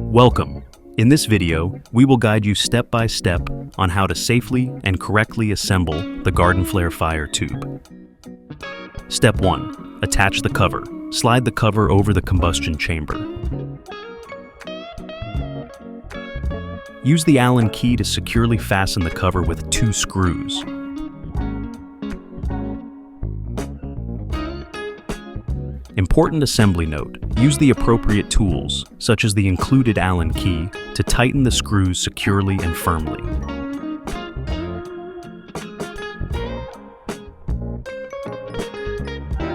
Welcome. In this video, we will guide you step by step on how to safely and correctly assemble the Gardenflare fire tube. Step 1. Attach the cover. Slide the cover over the combustion chamber. Use the Allen key to securely fasten the cover with 2 screws. Important assembly note: use the appropriate tools, such as the included Allen key, to tighten the screws securely and firmly.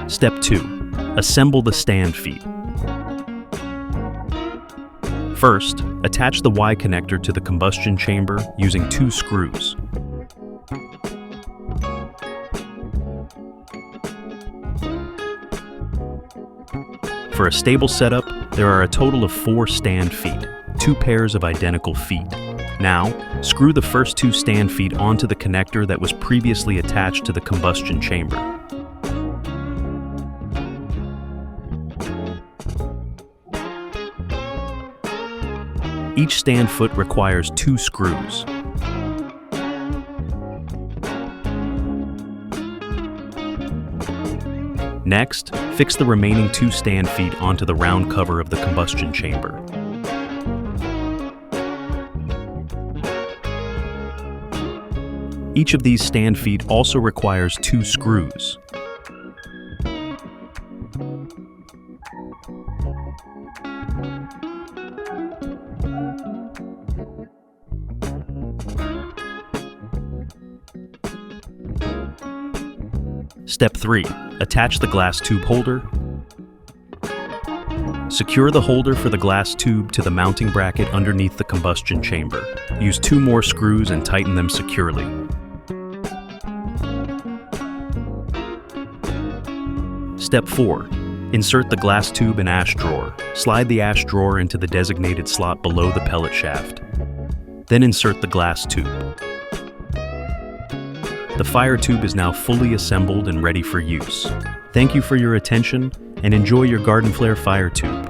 Step 2. Assemble the stand feet. First, attach the Y connector to the combustion chamber using 2 screws. For a stable setup, there are a total of 4 stand feet, 2 pairs of identical feet. Now, screw the first 2 stand feet onto the connector that was previously attached to the combustion chamber. Each stand foot requires 2 screws. Next, fix the remaining 2 stand feet onto the round cover of the combustion chamber. Each of these stand feet also requires 2 screws. Step 3. Attach the glass tube holder. Secure the holder for the glass tube to the mounting bracket underneath the combustion chamber. Use 2 more screws and tighten them securely. Step 4. Insert the glass tube and ash drawer. Slide the ash drawer into the designated slot below the pellet shaft. Then insert the glass tube. The fire tube is now fully assembled and ready for use. Thank you for your attention, and enjoy your Gardenflare fire tube.